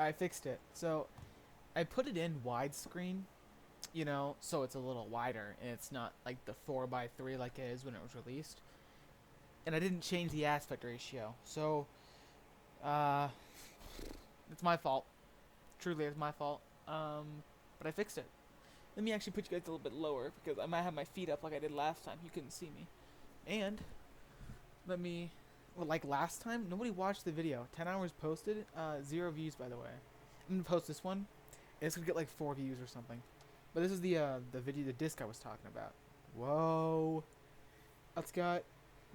I fixed it. So I put it in widescreen, you know, so it's a little wider and it's not like the 4:3 like it is when it was released. And I didn't change the aspect ratio. So uh, it's my fault. Truly, it's my fault. But I fixed it. Let me actually put you guys a little bit lower because I might have my feet up like I did last time. You couldn't see me. And let me, well, like last time, nobody watched the video. 10 hours posted, 0 views by the way. I'm gonna post this one. It's gonna get like 4 views or something. But this is the video, the disc I was talking about. Whoa. It's got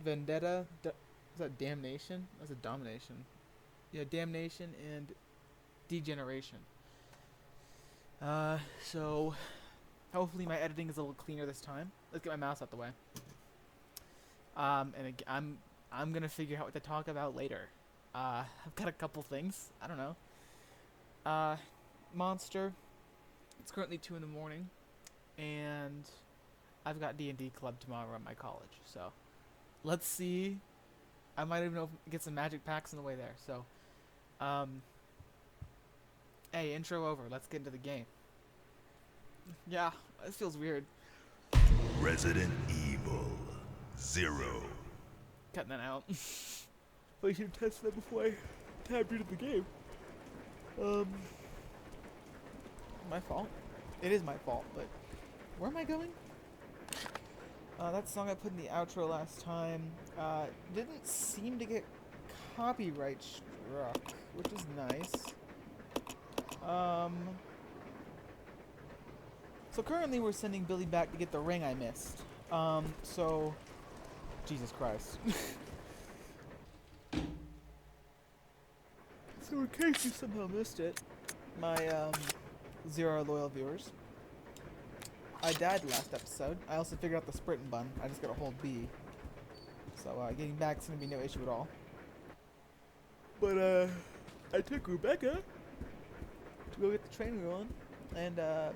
Vendetta. Is that Damnation? That's a Domination. Yeah, Damnation and Degeneration. So hopefully my editing is a little cleaner this time. Let's get my mouse out the way. I'm gonna figure out what to talk about later. I've got a couple things. I don't know. Monster. It's currently 2 in the morning, and I've got D&D club tomorrow at my college. So let's see. I might even get some magic packs on the way there. So, hey, intro over. Let's get into the game. Yeah, this feels weird. Resident Evil 0. Cutting that out. But you should have tested that before I tabbed into the game. My fault. It is my fault, but where am I going? That song I put in the outro last time didn't seem to get copyright struck, which is nice. So currently we're sending Billy back to get the ring I missed. So Jesus Christ. So in case you somehow missed it, my 0 loyal viewers, I died last episode. I also figured out the sprint button. I just gotta hold B. So getting back is gonna be no issue at all. But I took Rebecca to go get the train we were on, and yeah,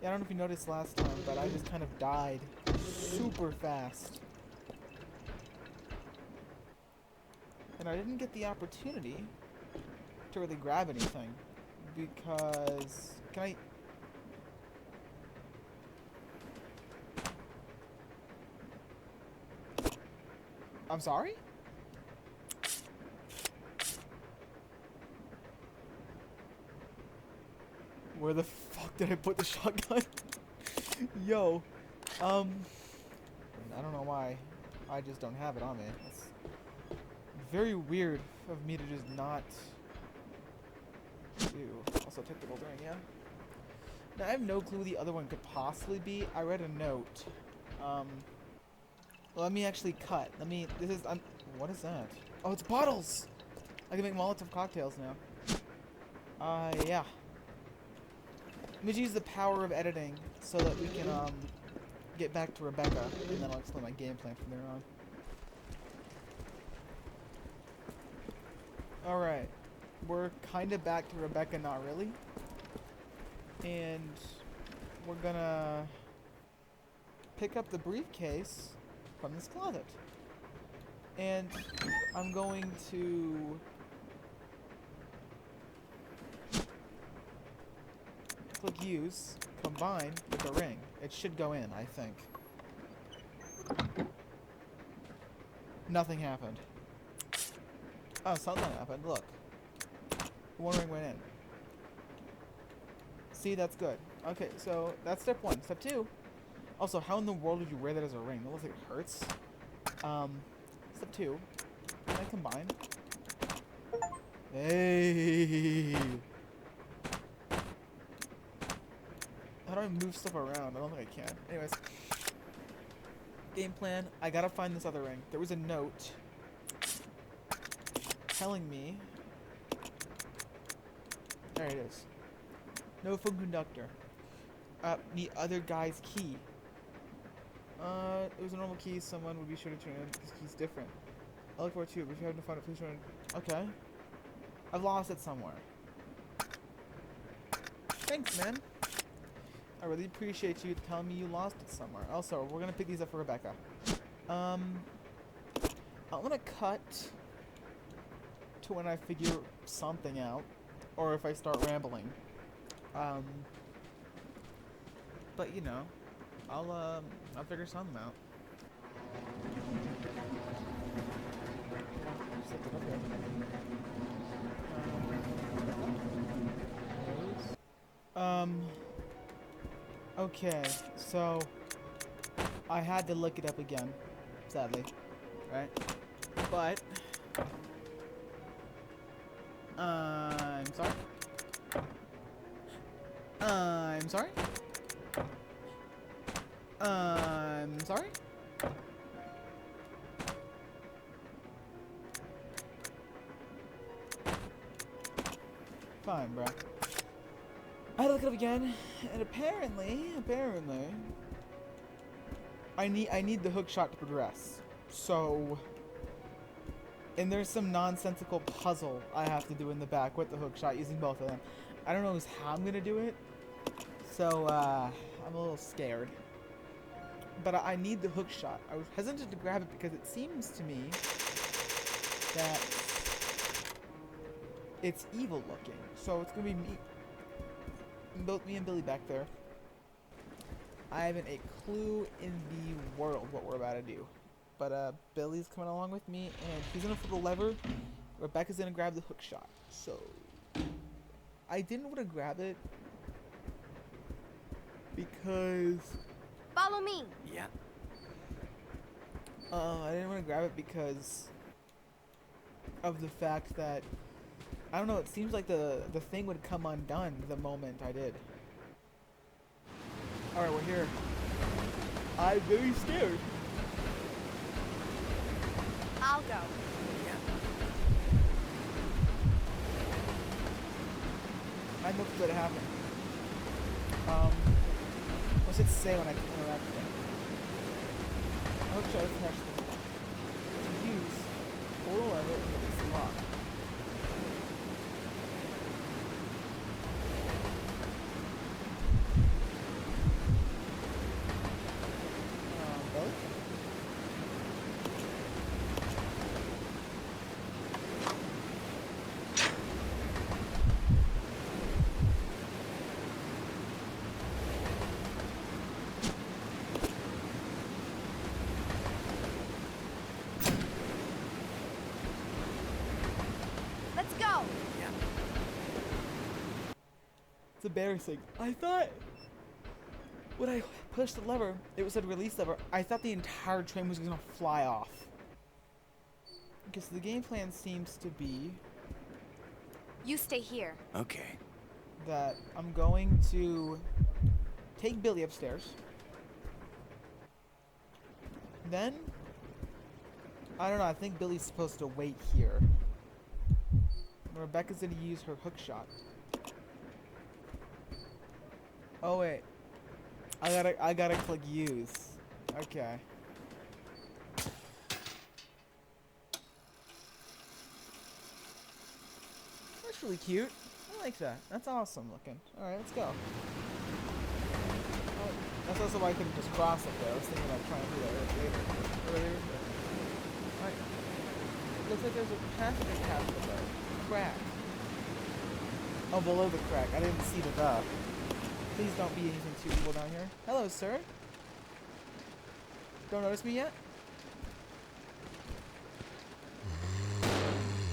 I don't know if you noticed last time, but I just kind of died super fast. And I didn't get the opportunity to really grab anything because I'm sorry? Where the fuck did I put the shotgun? Yo. I don't know why. I just don't have it on me. That's very weird of me to just not do. Also technical during, yeah. Now I have no clue what the other one could possibly be. I read a note. Let me actually cut. What is that? Oh, it's bottles! I can make Molotov cocktails now. Yeah. Let me use the power of editing so that we can, get back to Rebecca, and then I'll explain my game plan from there on. Alright. We're kinda back to Rebecca, not really. And we're gonna pick up the briefcase from this closet. And I'm going to click use, combine with the ring. It should go in, I think. Nothing happened. Oh, something happened. Look. One ring went in. See, that's good. Okay, so that's step 1. Step 2. Also, how in the world would you wear that as a ring? That looks like it hurts. Step 2. Can I combine? Hey! How do I move stuff around? I don't think I can. Anyways. Game plan. I gotta find this other ring. There was a note telling me... There it is. No phone conductor. The other guy's key. It was a normal key. Someone would be sure to turn it in. This key's different. I look for it too, but if you happen to find it, please turn it. Okay. I've lost it somewhere. Thanks, man. I really appreciate you telling me you lost it somewhere. Also, we're gonna pick these up for Rebecca. I want to cut to when I figure something out, or if I start rambling. But you know, I'll figure something out. Just look it up here. Um, okay, so I had to look it up again, sadly, right? But I'm sorry. I'm sorry. I'm sorry. Fine, bro. I had to look it up again, and apparently, I need the hook shot to progress. So, and there's some nonsensical puzzle I have to do in the back with the hook shot using both of them. I don't know how I'm gonna do it, so I'm a little scared. But I need the hook shot. I was hesitant to grab it because it seems to me that it's evil looking. So it's gonna be both me and Billy back there. I haven't a clue in the world what we're about to do. But Billy's coming along with me, and he's gonna pull the lever. Rebecca's gonna grab the hook shot. So I didn't want to grab it because Follow me. Yeah. I didn't want to grab it because of the fact that I don't know. It seems like the thing would come undone the moment I did. All right, we're here. I'm very scared. I'll go. Yeah. I know what's going to happen. What's it say when I interact with it? Hook shot is attached to the wall. To use, pull the lever and release the lock. Both? Let's go. Yeah. It's embarrassing. I thought when I pushed the lever, it said release lever. I thought the entire train was gonna fly off. Because the game plan seems to be You stay here. Okay. that I'm going to take Billy upstairs. Then, I don't know, I think Billy's supposed to wait here. Rebecca's gonna use her hook shot. Oh wait. I gotta click use. Okay. That's really cute. I like that. That's awesome looking. Alright, let's go. Oh, that's also why I couldn't just cross it there. I was thinking about trying to do that earlier. Alright. Looks like there's a passenger cabin below. Crack. Oh, below the crack. I didn't see the duck. Please don't be anything too evil down here. Hello, sir. Don't notice me yet?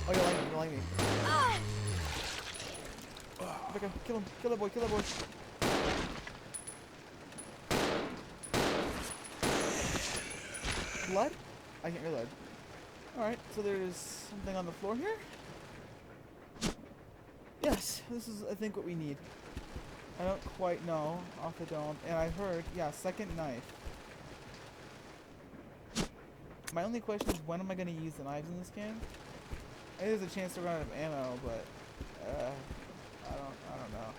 Oh, you like me. You like me. Ah! Rebecca, kill him. Kill that boy. Kill that boy. Blood? I can't reload. Alright, so there's something on the floor here? Yes, this is, I think, what we need. I don't quite know off the dome. And I heard, yeah, second knife. My only question is, when am I going to use the knives in this game? I think there's a chance to run out of ammo, but I don't know.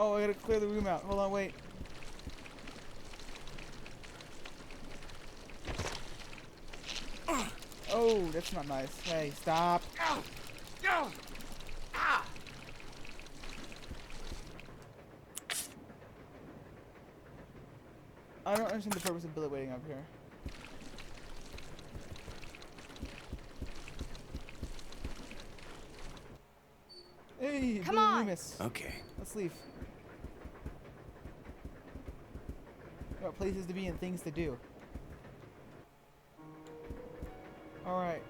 Oh, I gotta clear the room out. Hold on, wait. Oh, that's not nice. Hey, stop. Ow! Ow! Ah! I don't understand the purpose of Billy waiting up here. Hey, Come Billy on. Loomis. Okay. Let's leave. We got places to be and things to do. Alright.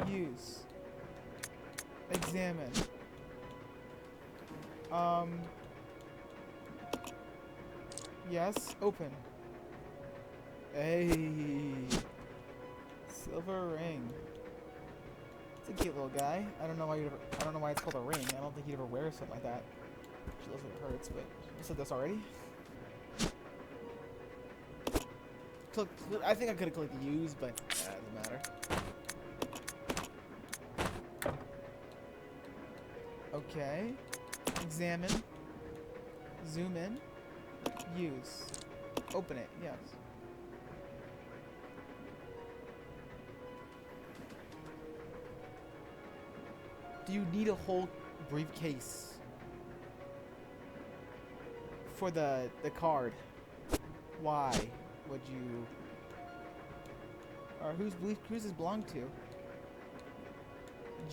Use. Examine. Yes. Open. Hey. Silver ring. It's a cute little guy. I don't know why I don't know why it's called a ring. I don't think he'd ever wear something like that. She looks like it hurts, but you said this already. I think I could have clicked use, but it doesn't matter. Okay. Examine. Zoom in. Use. Open it. Yes. Do you need a whole briefcase for the card? Why would you? Or who's this belong to?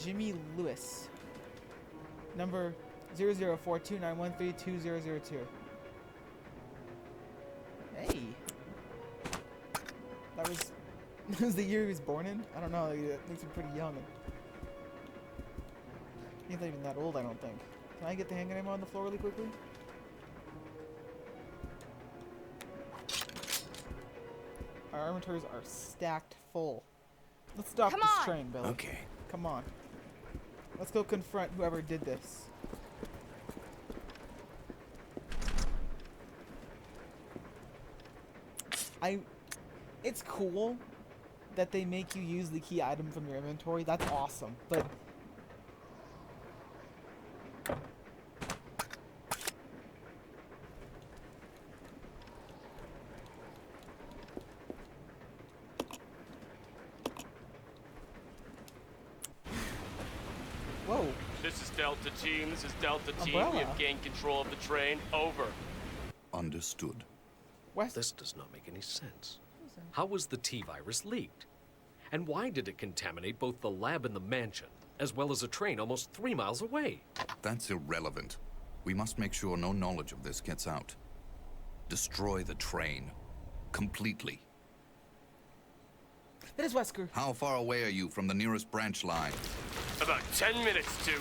Jimmy Lewis. Number 004291320002. Hey. That was the year he was born in? I don't know, it makes him pretty young. He's not even that old, I don't think. Can I get the hand grenade on the floor really quickly? Our inventories are stacked full. Let's stop Come this on. train, Billy. Okay. Come on. Let's go confront whoever did this. It's cool that they make you use the key item from your inventory. That's awesome. But whoa. This is Delta Team. This is Delta Team. Umbrella. We have gained control of the train. Over. Understood. West. This does not make any sense. How was the T-virus leaked? And why did it contaminate both the lab and the mansion, as well as a train almost 3 miles away? That's irrelevant. We must make sure no knowledge of this gets out. Destroy the train. Completely. That is Wesker. How far away are you from the nearest branch line? About 10 minutes to.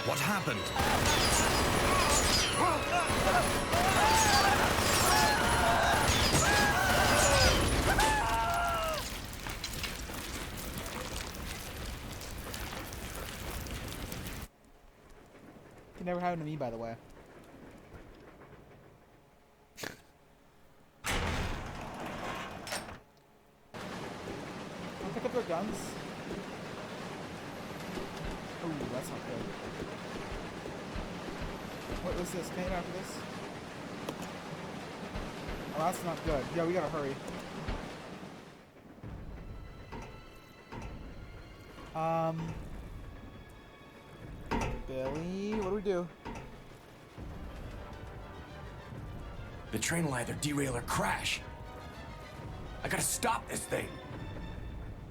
What happened? Can never happen to me, by the way. Pick up their guns. Ooh, that's not good. What was this? Can I hit after this? Oh, that's not good. Yeah, we gotta hurry. Billy, what do we do? The train will either derail or crash. I gotta stop this thing.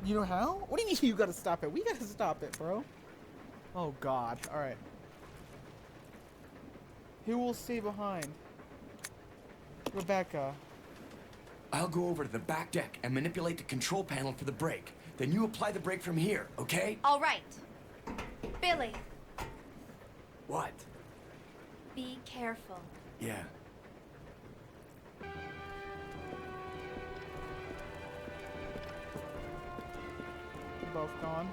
You know how? What do you mean you gotta stop it? We gotta stop it, bro. Oh god. Alright. Who will stay behind? Rebecca. I'll go over to the back deck and manipulate the control panel for the brake. Then you apply the brake from here, okay? All right. Billy, What? be careful. Yeah. They're both gone.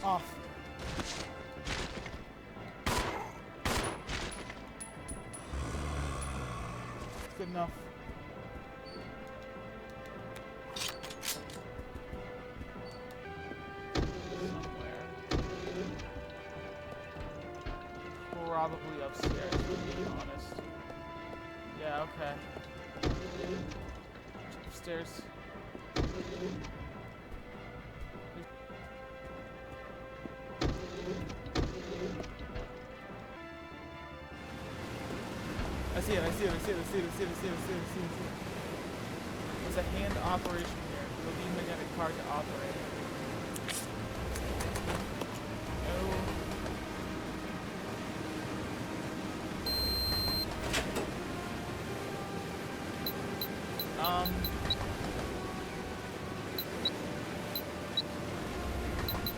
Off. Good enough. probably upstairs, to be honest. Yeah, okay. Upstairs. I see it, I see it, I see it, I see it, I see it, I see it, I see it, I see it. There's a hand operation here. You'll need a magnetic card to operate it.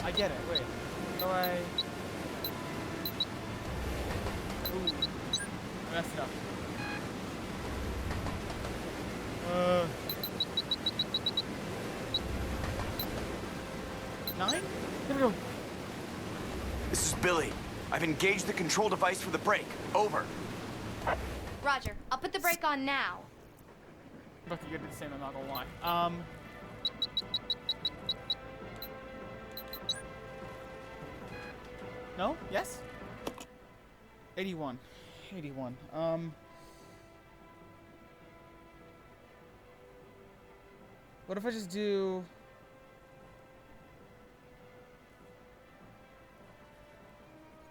I get it, wait. So I messed up. Nine? Here we go. This is Billy. I've engaged the control device for the brake. Over. Roger. I'll put the brake on now. Bucky, you're the same, I'm not gonna lie. No? Yes? 81. 81. What if I just do...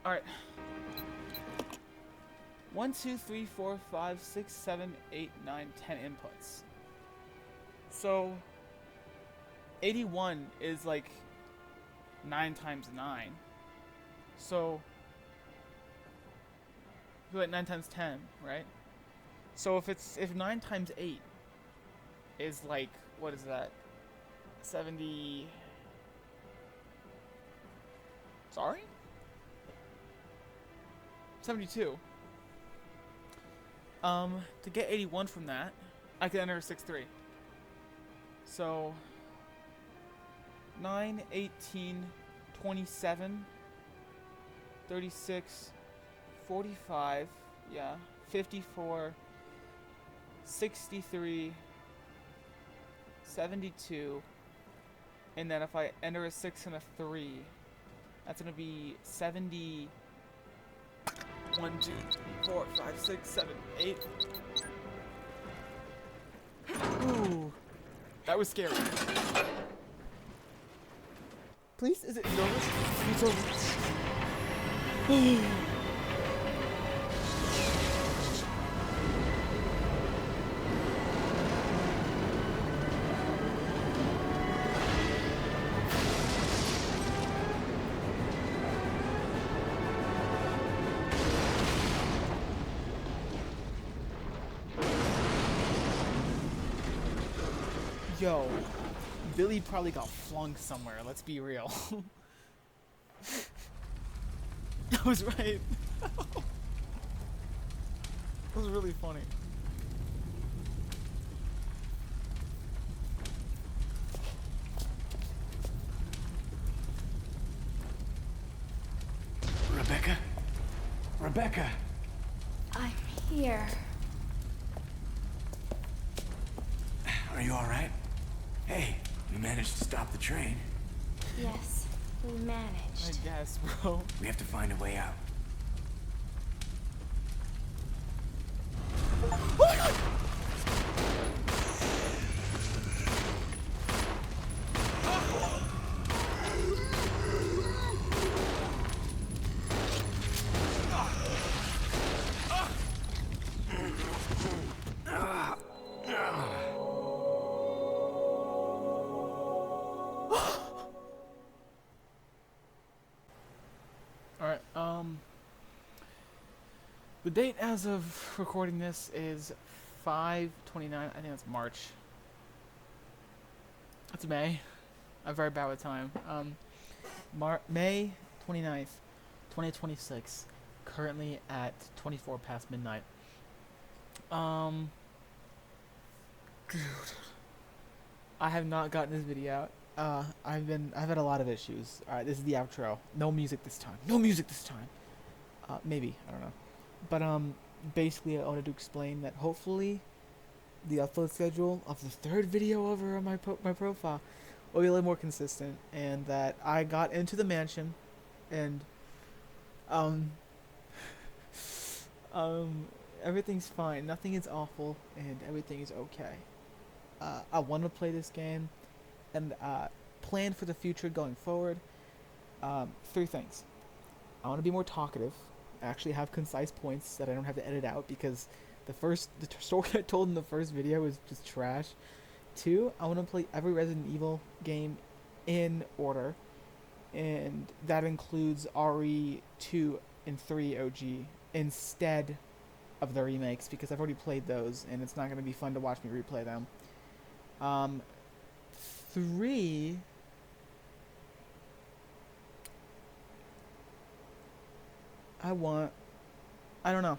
Alright. 1, 2, 3, 4, 5, 6, 7, 8, 9, 10 inputs. So 81 is like 9 times 9. So like 9 times 10, right? So if 9 times 8 is like, what is that? 70. Sorry? 72. To get 81 from that, I can enter a 6-3. So 9, 18, 27, 36, 45, yeah, 54, 63, 72, and then if I enter a 6 and a 3, that's gonna be 70. 1, 2, 3, 4, 5, 6, 7, 8. Ooh, that was scary. Please, is it over? It's over. Yo, Billy probably got flung somewhere, let's be real. I was right. That was really funny. Rebecca? Rebecca! I'm here. Are you alright? Hey, we managed to stop the train. Yes, we I managed. guess, bro. We have to find a way out. Oh my god! Alright, the date as of recording this is 5/29. I think that's March. That's May. I'm very bad with time. May 29th, 2026. Currently at 24 past midnight. Dude. I have not gotten this video out. I've had a lot of issues. Alright, this is the outro. No music this time. No music this time. Maybe, I don't know. But basically I wanted to explain that hopefully the upload schedule of the third video over on my profile will be a little more consistent, and that I got into the mansion and Um, everything's fine. Nothing is awful, and everything is okay. I want to play this game, and plan for the future going forward. Three things. I want to be more talkative. Actually have concise points that I don't have to edit out because the story I told in the first video was just trash. Two, I want to play every Resident Evil game in order, and that includes RE2 and 3 OG instead of the remakes because I've already played those and it's not going to be fun to watch me replay them. Three, I don't know.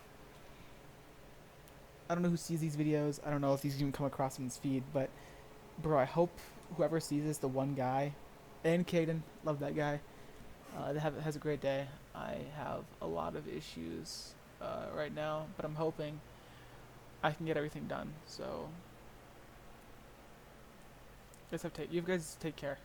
I don't know who sees these videos. I don't know if these even come across in this feed, but bro, I hope whoever sees this, the one guy, and Caden, love that guy, has a great day. I have a lot of issues right now, but I'm hoping I can get everything done. So, you guys take care.